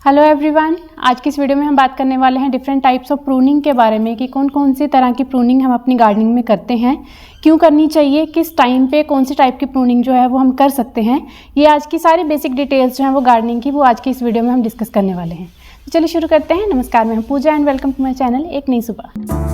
Hello everyone, आज की इस वीडियो में हम बात करने वाले हैं डिफरेंट टाइप्स ऑफ प्रूनिंग के बारे में कि कौन कौन सी तरह की प्रूनिंग हम अपनी गार्डनिंग में करते हैं, क्यों करनी चाहिए, किस टाइम पे कौन सी टाइप की प्रूनिंग जो है वो हम कर सकते हैं। ये आज की सारी बेसिक डिटेल्स जो हैं वो गार्डनिंग की, वो आज की इस वीडियो में हम डिस्कस करने वाले हैं। तो चलिए शुरू करते हैं। नमस्कार, मैं हूं Pooja and welcome to my channel एक नई सुबह।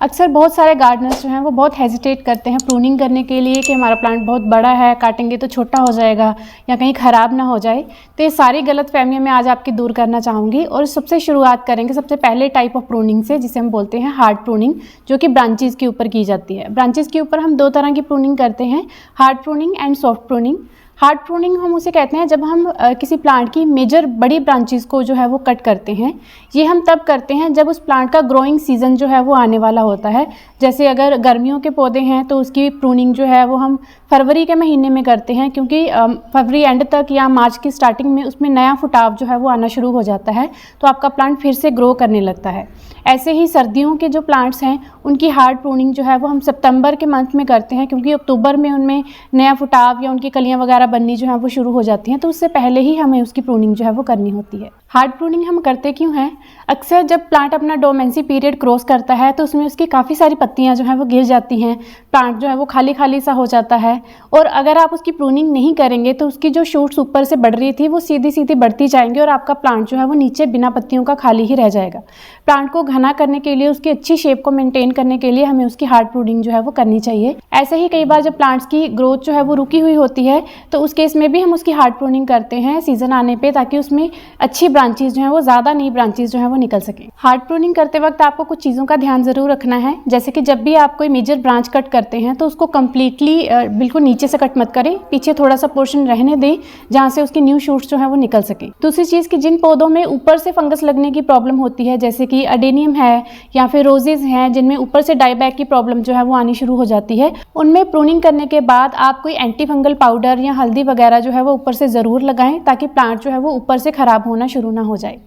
अक्सर बहुत सारे गार्डनर्स जो हैं वो बहुत हेजिटेट करते हैं प्रूनिंग करने के लिए कि हमारा प्लांट बहुत बड़ा है, काटेंगे तो छोटा हो जाएगा या कहीं ख़राब ना हो जाए। तो ये सारी गलत फहमियाँ मैं आज आपकी दूर करना चाहूँगी और सबसे शुरुआत करेंगे सबसे पहले टाइप ऑफ प्रूनिंग से, जिसे हम बोलते हैं हार्ड प्रूनिंग, जो कि ब्रांचेज़ के ऊपर की जाती है। ब्रांचेज़ के ऊपर हम दो तरह की प्रूनिंग करते हैं, hard pruning and soft pruning. Hard pruning हम उसे कहते हैं जब हम किसी प्लांट की मेजर बड़ी ब्रांचेस को जो है वो कट करते हैं। ये हम तब करते हैं जब उस प्लांट का ग्रोइंग सीज़न जो है वो आने वाला होता है। जैसे अगर गर्मियों के पौधे हैं तो उसकी प्रूनिंग जो है वो हम फरवरी के महीने में करते हैं, क्योंकि फरवरी एंड तक या मार्च की स्टार्टिंग में उसमें नया फुटाव जो है वो आना शुरू हो जाता है, तो आपका प्लांट फिर से ग्रो करने लगता है। ऐसे ही सर्दियों के जो प्लांट्स हैं उनकी हार्ड प्रूनिंग जो है वो हम सितंबर के मंथ में करते हैं, क्योंकि अक्टूबर में उनमें नया फुटाव या उनकी कलियां वगैरह बननी जो है वो शुरू हो जाती हैं, तो उससे पहले ही हमें उसकी प्रूनिंग जो है वो करनी होती है। हार्ड प्रूनिंग हम करते क्यों हैं? अक्सर जब प्लांट अपना डोमेंसी पीरियड क्रॉस करता है तो उसमें उसकी काफ़ी सारी पत्तियां जो हैं वो गिर जाती हैं, प्लांट जो है वो खाली खाली सा हो जाता है। और अगर आप उसकी प्रूनिंग नहीं करेंगे तो उसकी जो शूट्स ऊपर से बढ़ रही थी वो सीधी सीधी बढ़ती जाएंगी और आपका प्लांट जो है वो नीचे बिना पत्तियों का खाली ही रह जाएगा। प्लांट को घना करने के लिए, उसकी अच्छी शेप को मेंटेन करने के लिए हमें उसकी हार्ड प्रूनिंग जो है वो करनी चाहिए। ऐसे ही कई बार जब प्लांट्स की ग्रोथ जो है वो रुकी हुई होती है तो उस केस में भी हम उसकी हार्ड प्रूनिंग करते हैं सीजन आने पे, ताकि उसमें अच्छी ब्रांचेस जो हैं वो ज़्यादा नई ब्रांचेस जो हैं वो निकल सकें। हार्ड प्रूनिंग करते वक्त आपको कुछ चीज़ों का ध्यान ज़रूर रखना है, जैसे कि जब भी आप कोई मेजर ब्रांच कट करते हैं तो उसको कम्प्लीटली बिल्कुल नीचे से कट मत करें, पीछे थोड़ा सा पोर्शन रहने दें जहाँ से उसकी न्यू शूट्स जो है वो निकल सकें। दूसरी चीज़ कि जिन पौधों में ऊपर से फंगस लगने की प्रॉब्लम होती है, जैसे कि अडेनियम है या फिर रोजेज हैं जिनमें ऊपर से डाईबैक की प्रॉब्लम जो है वो आनी शुरू हो जाती है, उनमें प्रूनिंग करने के बाद आप कोई एंटी फंगल पाउडर या हल्दी वगैरह जो है वो ऊपर से ज़रूर लगाएं, ताकि प्लांट जो है वो ऊपर से ख़राब होना शुरू ना हो जाए।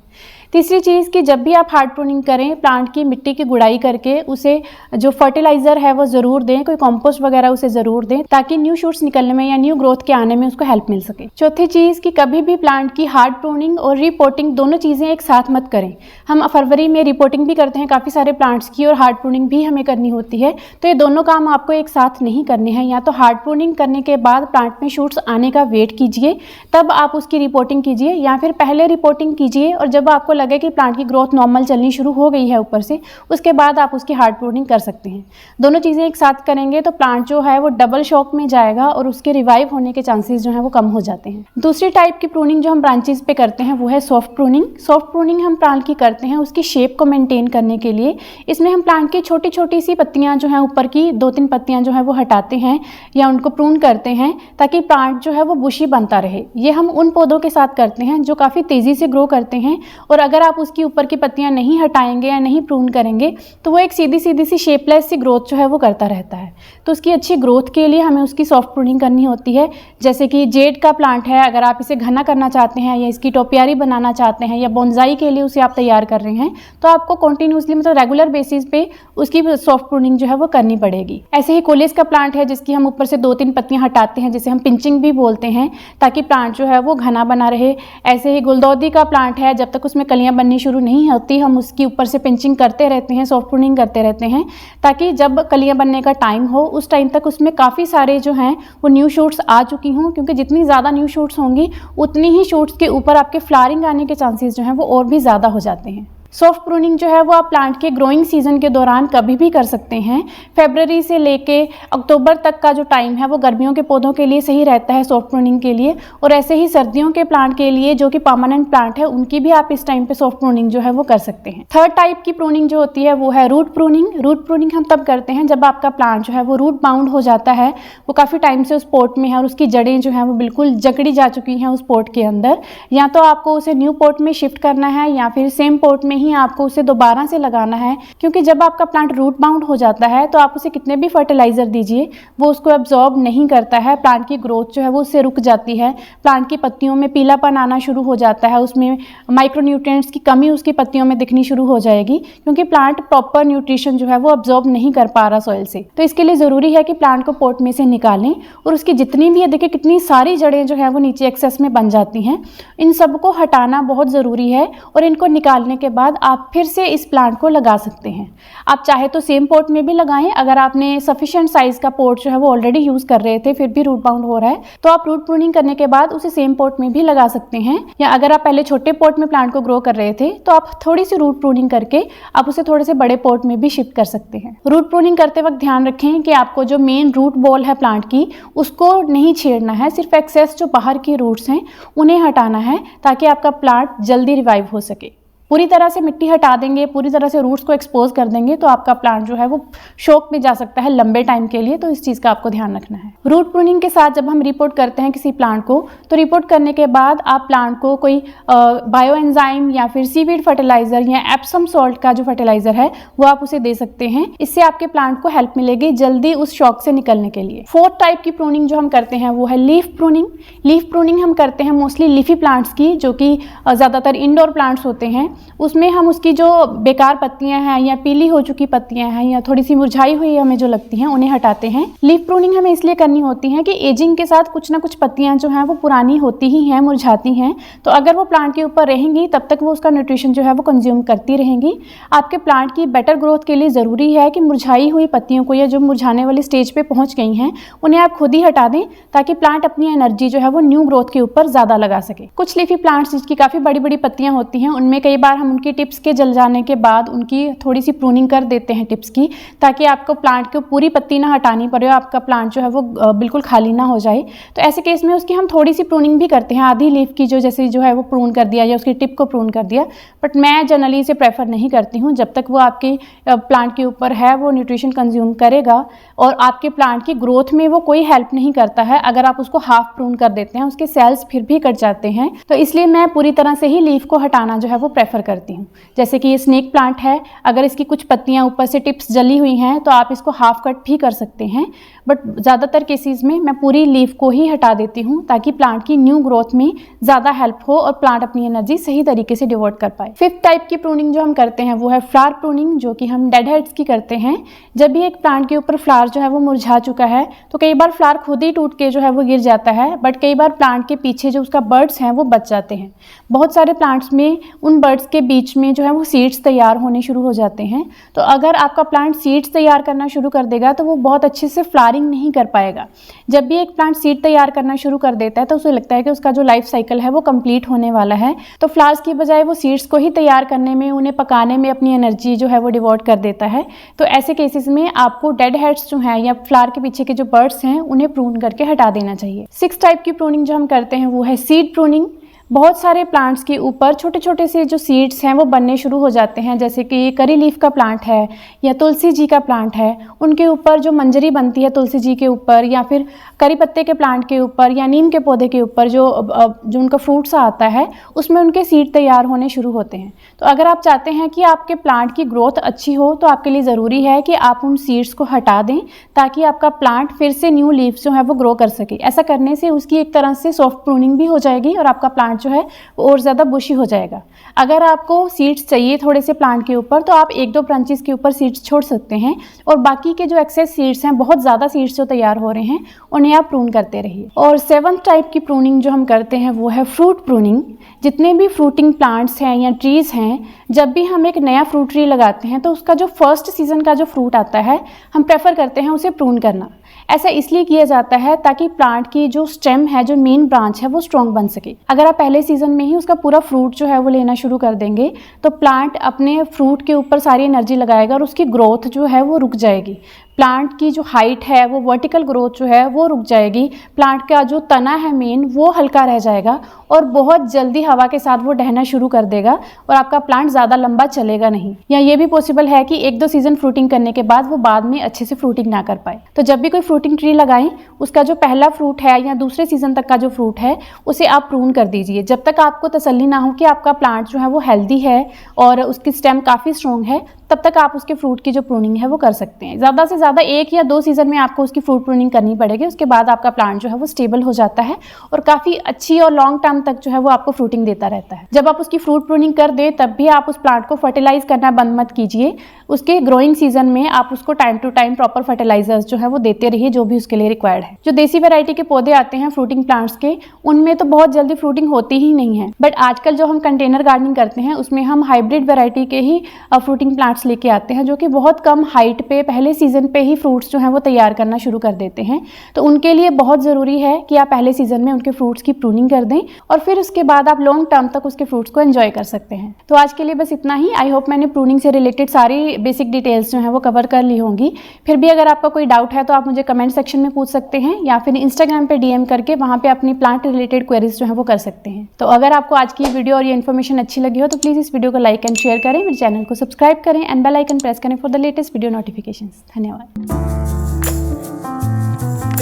तीसरी चीज़ कि जब भी आप हार्ड प्रूनिंग करें, प्लांट की मिट्टी की गुड़ाई करके उसे जो फर्टिलाइज़र है वो ज़रूर दें, कोई कंपोस्ट वगैरह उसे ज़रूर दें, ताकि न्यू शूट्स निकलने में या न्यू ग्रोथ के आने में उसको हेल्प मिल सके। चौथी चीज़ कि कभी भी प्लांट की हार्ड प्रूनिंग और रिपोर्टिंग दोनों चीज़ें एक साथ मत करें। हम फरवरी में रिपोर्टिंग भी करते हैं काफ़ी सारे प्लांट्स की और हार्ड प्रूनिंग भी हमें करनी होती है, तो ये दोनों काम आपको एक साथ नहीं करने हैं। या तो हार्ड प्रूनिंग करने के बाद प्लांट में शूट्स आने का वेट कीजिए, तब आप उसकी रिपोर्टिंग कीजिए, या फिर पहले रिपोर्टिंग कीजिए और जब आपको लगे कि प्लांट की ग्रोथ नॉर्मल चलनी शुरू हो गई है ऊपर से, उसके बाद आप उसकी हार्ड प्रूनिंग कर सकते हैं। दोनों चीज़ें एक साथ करेंगे तो प्लांट जो है वो डबल शॉक में जाएगा और उसके रिवाइव होने के चांसेस जो हैं वो कम हो जाते हैं। दूसरी टाइप की प्रूनिंग जो हम ब्रांचेस पे करते हैं वो है सॉफ्ट प्रूनिंग। सॉफ्ट प्रूनिंग हम प्लांट की करते हैं उसकी शेप को मेंटेन करने के लिए। इसमें हम प्लांट की छोटी छोटी सी पत्तियां जो हैं, ऊपर की 2-3 पत्तियां जो है वो हटाते हैं या उनको प्रून करते हैं, ताकि प्लांट जो है वो बुशी बनता रहे। ये हम उन पौधों के साथ करते हैं जो काफ़ी तेज़ी से ग्रो करते हैं, और अगर आप उसकी ऊपर की पत्तियां नहीं हटाएंगे या नहीं प्रून करेंगे तो वो एक सीधी सीधी सी शेपलेस सी ग्रोथ जो है वो करता रहता है। तो उसकी अच्छी ग्रोथ के लिए हमें उसकी सॉफ्ट प्रूनिंग करनी होती है। जैसे कि जेड का प्लांट है, अगर आप इसे घना करना चाहते हैं या इसकी टोपियारी बनाना चाहते हैं या बोनसाई के लिए उसे आप तैयार कर रहे हैं, तो आपको कंटिन्यूसली मतलब रेगुलर बेसिस पे उसकी सॉफ्ट प्रूनिंग जो है वो करनी पड़ेगी। ऐसे ही कोलिस का प्लांट है जिसकी हम ऊपर से 2-3 पत्तियां हटाते हैं, जिसे हम पिंचिंग भी बोलते हैं, ताकि प्लांट जो है वो घना बना रहे। ऐसे ही गुलदौदी का प्लांट है, जब तक उसमें कलियां बननी शुरू नहीं होती हम उसकी ऊपर से पिंचिंग करते रहते हैं, सॉफ्ट प्रूनिंग करते रहते हैं, ताकि जब कलियां बनने का टाइम हो उस टाइम तक उसमें काफ़ी सारे जो हैं वो न्यू शूट्स आ चुकी हों, क्योंकि जितनी ज़्यादा न्यू शूट्स होंगी उतनी ही शूट्स के ऊपर आपके फ्लावरिंग आने के चांसेस जो हैं वो और भी ज़्यादा हो जाते हैं। सॉफ्ट प्रूनिंग जो है वो आप प्लांट के ग्रोइंग सीजन के दौरान कभी भी कर सकते हैं। फरवरी से लेके अक्टूबर तक का जो टाइम है वो गर्मियों के पौधों के लिए सही रहता है सॉफ्ट प्रूनिंग के लिए, और ऐसे ही सर्दियों के प्लांट के लिए जो कि परमानेंट प्लांट है उनकी भी आप इस टाइम पे सॉफ्ट प्रूनिंग जो है वो कर सकते हैं। थर्ड टाइप की प्रूनिंग जो होती है वो है रूट प्रूनिंग। रूट प्रूनिंग हम तब करते हैं जब आपका प्लांट जो है वो रूट बाउंड हो जाता है, वो काफ़ी टाइम से उस पॉट में है और उसकी जड़ें जो हैं वो बिल्कुल जकड़ी जा चुकी हैं उस पॉट के अंदर। या तो आपको उसे न्यू पॉट में शिफ्ट करना है या फिर सेम पॉट में ही आपको उसे दोबारा से लगाना है, क्योंकि जब आपका प्लांट रूट बाउंड हो जाता है तो आप उसे कितने भी फर्टिलाइज़र दीजिए वो उसको एब्जॉर्ब नहीं करता है। प्लांट की ग्रोथ जो है वो उससे रुक जाती है, प्लांट की पत्तियों में पीलापन आना शुरू हो जाता है, उसमें माइक्रोन्यूट्रिएंट्स की कमी उसकी पत्तियों में दिखनी शुरू हो जाएगी, क्योंकि प्लांट प्रॉपर न्यूट्रिशन जो है वो एब्जॉर्ब नहीं कर पा रहा सॉइल से। तो इसके लिए ज़रूरी है कि प्लांट को पॉट में से निकालें और उसकी जितनी भी, देखिए कितनी सारी जड़ें जो है वो नीचे एक्सेस में बन जाती हैं, इन सबको हटाना बहुत ज़रूरी है। और इनको निकालने के बाद आप फिर से इस प्लांट को लगा सकते हैं। आप चाहे तो सेम पॉट में भी लगाएं, अगर आपने सफिशिएंट साइज़ का पॉट जो है वो ऑलरेडी यूज़ कर रहे थे फिर भी रूट बाउंड हो रहा है तो आप रूट प्रूनिंग करने के बाद उसे सेम पॉट में भी लगा सकते हैं। या अगर आप पहले छोटे पॉट में प्लांट को ग्रो कर रहे थे तो आप थोड़ी सी रूट प्रूनिंग करके आप उसे थोड़े से बड़े पॉट में भी शिफ्ट कर सकते हैं। रूट प्रूनिंग करते वक्त ध्यान रखें कि आपको जो मेन रूट बॉल है प्लांट की उसको नहीं छेड़ना है, सिर्फ एक्सेस जो बाहर की रूट्स हैं उन्हें हटाना है ताकि आपका प्लांट जल्दी रिवाइव हो सके। पूरी तरह से मिट्टी हटा देंगे, पूरी तरह से रूट्स को एक्सपोज कर देंगे तो आपका प्लांट जो है वो शॉक में जा सकता है लंबे टाइम के लिए, तो इस चीज़ का आपको ध्यान रखना है। रूट प्रूनिंग के साथ जब हम रिपोर्ट करते हैं किसी प्लांट को, तो रिपोर्ट करने के बाद आप प्लांट को कोई बायो एंजाइम या फिर सीवीड फर्टिलाइजर या एप्सम सॉल्ट का जो फर्टिलाइजर है वो आप उसे दे सकते हैं। इससे आपके प्लांट को हेल्प मिलेगी जल्दी उस शॉक से निकलने के लिए। फोर्थ टाइप की प्रूनिंग जो हम करते हैं वो है लीफ प्रूनिंग। लीफ प्रूनिंग हम करते हैं मोस्टली लीफी प्लांट्स की, जो कि ज़्यादातर इंडोर प्लांट्स होते हैं। उसमें हम उसकी जो बेकार पत्तियां हैं या पीली हो चुकी पत्तियां हैं या थोड़ी सी मुरझाई हुई हमें जो लगती हैं उन्हें हटाते हैं। लीफ प्रूनिंग हमें इसलिए करनी होती है कि एजिंग के साथ कुछ ना कुछ पत्तियां जो हैं वो पुरानी होती ही हैं, मुरझाती हैं, तो अगर वो प्लांट के ऊपर रहेंगी तब तक वो उसका न्यूट्रिशन जो है वो कंज्यूम करती रहेंगी। आपके प्लांट की बेटर ग्रोथ के लिए ज़रूरी है कि मुरझाई हुई पत्तियों को या जो मुरझाने वाली स्टेज पे पहुंच गई हैं उन्हें आप खुद ही हटा दें ताकि प्लांट अपनी एनर्जी जो है वो न्यू ग्रोथ के ऊपर ज़्यादा लगा सके। कुछ लीफी प्लांट्स जिसकी काफ़ी बड़ी बड़ी पत्तियां होती हैं उनमें कई बार हम उनकी टिप्स के जल जाने के बाद उनकी थोड़ी सी प्रूनिंग कर देते हैं टिप्स की, ताकि आपको प्लांट को पूरी पत्ती ना हटानी पड़े, आपका प्लांट जो है वो बिल्कुल खाली ना हो जाए। तो ऐसे केस में उसकी हम थोड़ी सी प्रूनिंग भी करते हैं, आधी लीफ की जो जैसे जो है वो प्रून कर दिया या उसकी टिप को प्रून कर दिया। बट मैं जनरली इसे प्रेफर नहीं करती हूँ। जब तक वो आपके प्लांट के ऊपर है वो न्यूट्रिशन कंज्यूम करेगा और आपके प्लांट की ग्रोथ में वो कोई हेल्प नहीं करता है। अगर आप उसको हाफ प्रून कर देते हैं उसके सेल्स फिर भी कट जाते हैं, तो इसलिए मैं पूरी तरह से ही लीफ को हटाना जो है वो प्रेफर करती हूँ। जैसे कि ये स्नेक प्लांट है, अगर इसकी कुछ पत्तियां ऊपर से टिप्स जली हुई हैं तो आप इसको हाफ कट भी कर सकते हैं, बट ज़्यादातर केसेस में मैं पूरी लीफ को ही हटा देती हूँ ताकि प्लांट की न्यू ग्रोथ में ज़्यादा हेल्प हो और प्लांट अपनी एनर्जी सही तरीके से डिवोट कर पाए। फिफ्थ टाइप की प्रूनिंग जो हम करते हैं वो है फ्लावर प्रूनिंग, जो कि हम डेड हेड्स की करते हैं। जब भी एक प्लांट के ऊपर फ्लावर जो है वो मुरझा चुका है तो कई बार फ्लावर खुद ही टूट के जो है वो गिर जाता है, बट कई बार प्लांट के पीछे जो उसका बर्ड्स हैं वो बच जाते हैं। बहुत सारे प्लांट्स में उन बर्ड्स के बीच में जो है वो सीड्स तैयार होने शुरू हो जाते हैं। तो अगर आपका प्लांट सीड्स तैयार करना शुरू कर देगा तो वो बहुत अच्छे से फ्लावरिंग नहीं कर पाएगा। जब भी एक प्लांट सीड तैयार करना शुरू कर देता है तो उसे लगता है कि उसका जो लाइफ साइकिल है वो कंप्लीट होने वाला है, तो फ्लावर्स की बजाय वो सीड्स को ही तैयार करने में, उन्हें पकाने में अपनी एनर्जी जो है वो डिवोट कर देता है। तो ऐसे केसेस में आपको डेड हेड्स जो हैं या फ्लावर के पीछे के जो बर्ड्स हैं उन्हें प्रून करके हटा देना चाहिए। सिक्स टाइप की प्रूनिंग जो हम करते हैं वो है सीड प्रूनिंग। बहुत सारे प्लांट्स के ऊपर छोटे छोटे से जो सीड्स हैं वो बनने शुरू हो जाते हैं, जैसे कि करी लीफ का प्लांट है या तुलसी जी का प्लांट है, उनके ऊपर जो मंजरी बनती है तुलसी जी के ऊपर, या फिर करी पत्ते के प्लांट के ऊपर या नीम के पौधे के ऊपर जो उनका फ्रूट सा आता है उसमें उनके सीड तैयार होने शुरू होते हैं। तो अगर आप चाहते हैं कि आपके प्लांट की ग्रोथ अच्छी हो तो आपके लिए ज़रूरी है कि आप उन सीड्स को हटा दें ताकि आपका प्लांट फिर से न्यू लीव्स जो है वो ग्रो कर सके। ऐसा करने से उसकी एक तरह से सॉफ्ट प्रूनिंग भी हो जाएगी और आपका प्लांट जो है वो और ज़्यादा बुशी हो जाएगा। अगर आपको सीड्स चाहिए थोड़े से प्लांट के ऊपर तो आप एक दो ब्रांचेस के ऊपर सीड्स छोड़ सकते हैं और बाकी के जो एक्सेस सीड्स हैं, बहुत ज़्यादा सीड्स जो तैयार हो रहे हैं, उन्हें आप प्रून करते रहिए। और सेवंथ टाइप की प्रूनिंग जो हम करते हैं वो है फ्रूट प्रूनिंग। जितने भी फ्रूटिंग प्लांट्स हैं या ट्रीज़ हैं, जब भी हम एक नया फ्रूट ट्री लगाते हैं तो उसका जो फर्स्ट सीज़न का जो फ्रूट आता है हम प्रेफर करते हैं उसे प्रून करना। ऐसा इसलिए किया जाता है ताकि प्लांट की जो स्टेम है, जो मेन ब्रांच है, वो स्ट्रॉन्ग बन सके। अगर आप पहले सीजन में ही उसका पूरा फ्रूट जो है वो लेना शुरू कर देंगे तो प्लांट अपने फ्रूट के ऊपर सारी एनर्जी लगाएगा और उसकी ग्रोथ जो है वो रुक जाएगी। प्लांट की जो हाइट है वो वर्टिकल ग्रोथ जो है वो रुक जाएगी, प्लांट का जो तना है मेन वो हल्का रह जाएगा और बहुत जल्दी हवा के साथ वो ढहना शुरू कर देगा और आपका प्लांट ज़्यादा लंबा चलेगा नहीं। या ये भी पॉसिबल है कि 1-2 सीजन फ्रूटिंग करने के बाद वो बाद में अच्छे से फ्रूटिंग ना कर पाए। तो जब भी कोई फ्रूटिंग ट्री लगाएं, उसका जो पहला फ्रूट है या दूसरे सीजन तक का जो फ्रूट है उसे आप प्रून कर दीजिए, जब तक आपको तसल्ली ना हो कि आपका प्लांट जो है वो हेल्दी है और उसकी स्टेम काफ़ी स्ट्रॉन्ग है, तब तक आप उसके फ्रूट की जो प्रूनिंग है वो कर सकते हैं। ज़्यादा से ज़्यादा 1 या 2 सीज़न में आपको उसकी फ्रूट प्रूनिंग करनी पड़ेगी, उसके बाद आपका प्लांट जो है वो स्टेबल हो जाता है और काफ़ी अच्छी और लॉन्ग टर्म तक जो है वो आपको फ्रूटिंग देता रहता है। जब आप उसकी फ्रूट प्रूनिंग कर दें तब भी आप उस प्लांट को फर्टिलाइज करना बंद मत कीजिए। उसके ग्रोइंग सीजन में आप उसको time to time proper fertilisers जो है वो देते रहिए, जो भी उसके लिए रिक्वायर्ड है। जो देसी वैरायटी के पौधे आते हैं फ्रूटिंग प्लांट्स के, उनमें तो बहुत जल्दी फ्रूटिंग होती ही नहीं है, बट आजकल जो हम कंटेनर गार्डनिंग करते हैं उसमें हम हाइब्रिड वैरायटी के ही फ्रूटिंग प्लांट्स लेके आते हैं, जो कि बहुत कम हाइट पे पहले सीजन पे ही फ्रूट्स जो हैं वो तैयार करना शुरू कर देते हैं। तो उनके लिए बहुत ज़रूरी है कि आप पहले सीजन में उनके फ्रूट्स की प्रूनिंग कर दें और फिर उसके बाद आप लॉन्ग टर्म तक उसके फ्रूट्स को एंजॉय कर सकते हैं। तो आज के लिए बस इतना ही। आई होप मैंने प्रूनिंग से रिलेटेड सारी बेसिक डिटेल्स जो हैं वो कवर कर ली होंगी। फिर भी अगर आपका कोई डाउट है तो आप मुझे कमेंट सेक्शन में पूछ सकते हैं या फिर इंस्टाग्राम पे DM करके वहाँ पे अपनी प्लांट रिलेटेड क्वेरीज जो है वो कर सकते हैं। तो अगर आपको आज की वीडियो और ये इन्फॉर्मेशन अच्छी लगी हो तो प्लीज़ इस वीडियो को लाइक एंड शेयर करें, मेरे चैनल को सब्सक्राइब करें एंड बेल आइकन प्रेस करें for the latest video notifications. धन्यवाद।